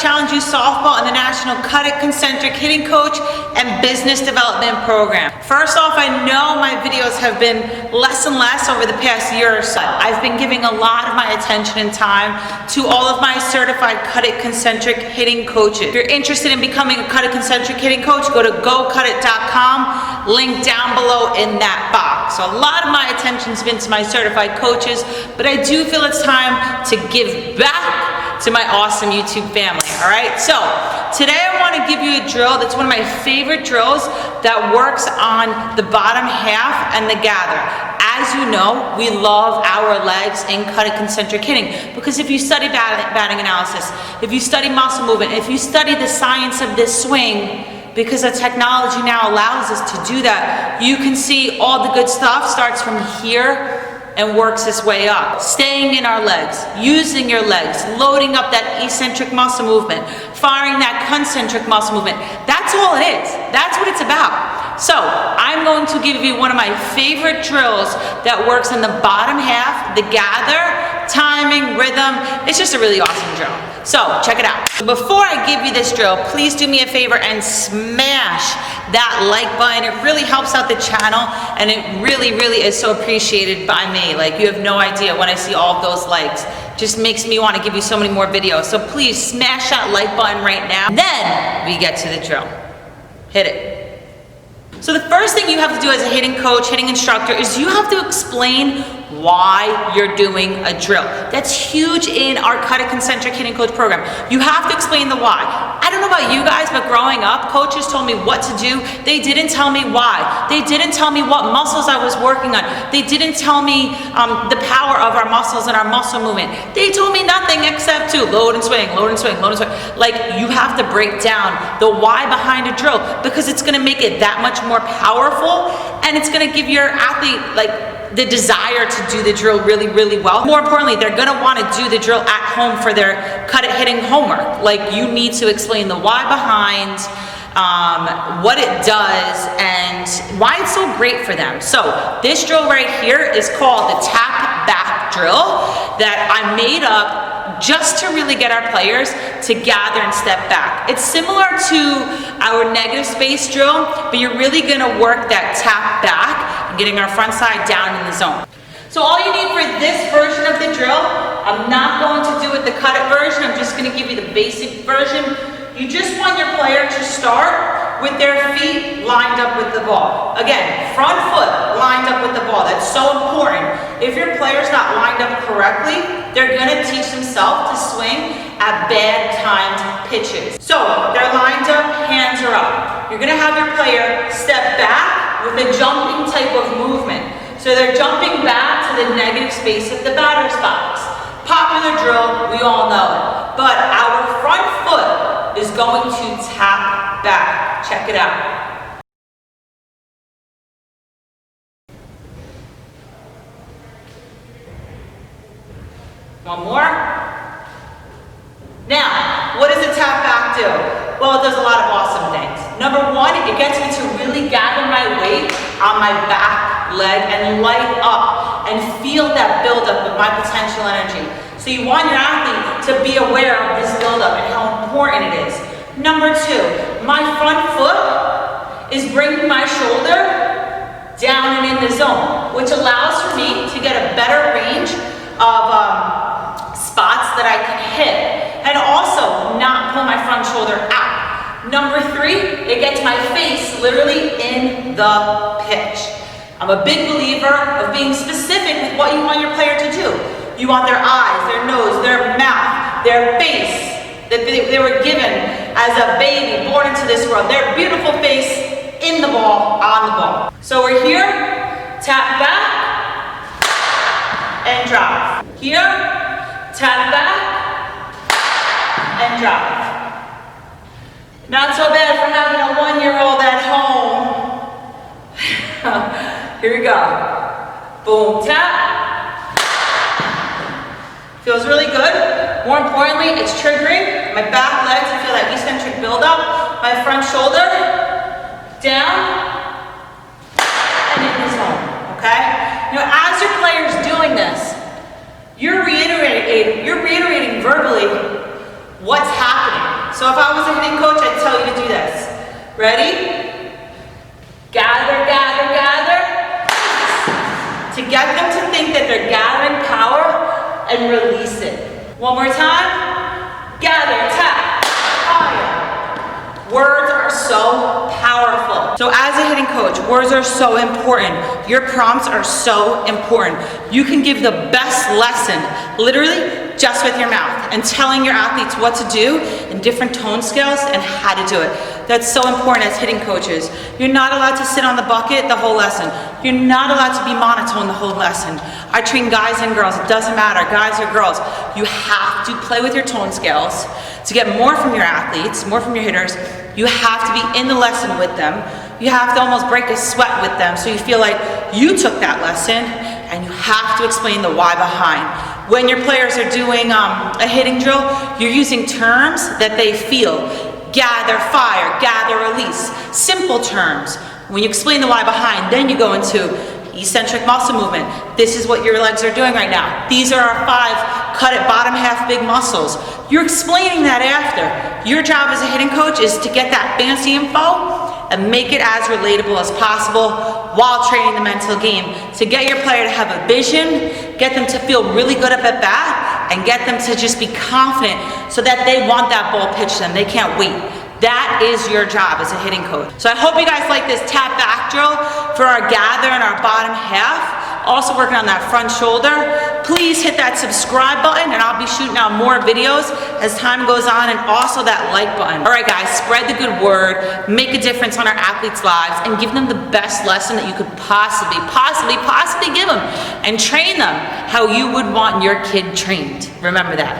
Challenge U Softball and the National CUDIT Concentric Hitting Coach and Business Development Program. First off, I know my videos have been less and less over the past year or so. I've been giving a lot of my attention and time to all of my certified CUDIT Concentric Hitting Coaches. If you're interested in becoming a CUDIT Concentric Hitting Coach, go to gocudit.com, link down below in that box. So a lot of my attention's been to my certified coaches, but I do feel it's time to give back to my awesome YouTube family, all right? So today I want to give you a drill that's one of my favorite drills that works on the bottom half and the gather. As you know, we love our legs in CUDIT concentric hitting because if you study batting analysis, if you study muscle movement, if you study the science of this swing, because the technology now allows us to do that, you can see all the good stuff starts from here and works its way up. Staying in our legs, using your legs, loading up that eccentric muscle movement, firing that concentric muscle movement. That's all it is. That's what it's about. So I'm going to give you one of my favorite drills that works in the bottom half, the gather, timing, rhythm. It's just a really awesome drill. So check it out. Before I give you this drill, please do me a favor and smash that like button. It really helps out the channel and it really is so appreciated by me. Like, you have no idea when I see all of those likes. Just makes me want to give you so many more videos. So please smash that like button right now. Then we get to the drill. Hit it. So the first thing you have to do as a hitting coach, hitting instructor, is you have to explain why you're doing a drill. That's huge in our CUDIT Concentric Hitting Coach program. You have to explain the why. I don't know about you guys, but growing up, coaches told me what to do. They didn't tell me why. They didn't tell me what muscles I was working on. They didn't tell me the power of our muscles and our muscle movement. They told me nothing except to load and swing, load and swing, load and swing. Like, you have to break down the why behind a drill because it's gonna make it that much more powerful and it's gonna give your athlete the desire to do the drill really well. More importantly, they're gonna wanna do the drill at home for their CUDIT hitting homework. Like, you need to explain the why behind, what it does, and why it's so great for them. So this drill right here is called the tap back drill that I made up just to really get our players to gather and step back. It's similar to our negative space drill, but you're really gonna work that tap back and getting our front side down in the zone. So all you need for this version of the drill, I'm not going to do it the CUDIT version, I'm just gonna give you the basic version. You just want your player to start with their feet lined up with the ball. Again, front foot lined up with the ball. That's so important. If your player's not lined up correctly, they're gonna teach themselves to swing at bad timed pitches. So they're lined up, hands are up. You're gonna have your player step back with a jumping type of movement. So they're jumping back to the negative space of the batter's box. Popular drill, we all know it. But our front foot is going to tap back. Check it out. One more. Now, what does a tap back do? Well, it does a lot of awesome things. Number one, it gets me to really gather my weight on my back leg and light up and feel that buildup of my potential energy. So you want your athlete to be aware of this buildup and how important it is. Number two, my front foot is bringing my shoulder down and in the zone, which allows for me to get a better range of spots that I can hit and also not pull my front shoulder out. Number three, it gets my face literally in the pitch. I'm a big believer of being specific with what you want your player to do. You want their eyes, their nose, their mouth, their face that they were given as a baby born into this world. Their beautiful face in the ball, on the ball. So we're here, tap back, and drive. Here, tap back, and drive. Not so bad for having a 1-year-old at home. Here we go. Boom, tap. Feels really good. More importantly, it's triggering my back legs. I feel that eccentric buildup. My front shoulder, down, and in the zone, okay? Now, as your player's doing this, you're reiterating verbally what's happening. So if I was a hitting coach, I'd tell you to do this. Ready? Gather, gather, gather. To get them to think that they're gathering power and release it. One more time. Gather, tap, fire. Words are so powerful. So as a hitting coach, words are so important. Your prompts are so important. You can give the best lesson, literally, just with your mouth and telling your athletes what to do in different tone scales and how to do it. That's so important as hitting coaches. You're not allowed to sit on the bucket the whole lesson. You're not allowed to be monotone the whole lesson. I train guys and girls, it doesn't matter, guys or girls. You have to play with your tone scales to get more from your athletes, more from your hitters. You have to be in the lesson with them. You have to almost break a sweat with them so you feel like you took that lesson, and you have to explain the why behind. When your players are doing a hitting drill, you're using terms that they feel. Gather, fire, gather, release. Simple terms. When you explain the why behind, then you go into eccentric muscle movement. This is what your legs are doing right now. These are our 5 cut at bottom half big muscles. You're explaining that after. Your job as a hitting coach is to get that fancy info and make it as relatable as possible while training the mental game. To get your player to have a vision, get them to feel really good up at bat, and get them to just be confident so that they want that ball pitched to them. They can't wait. That is your job as a hitting coach. So I hope you guys like this tap back drill for our gather and our bottom half. Also working on that front shoulder. Please hit that subscribe button and I'll be shooting out more videos as time goes on, and also that like button. All right guys, spread the good word, make a difference on our athletes' lives, and give them the best lesson that you could possibly give them, and train them how you would want your kid trained. Remember that.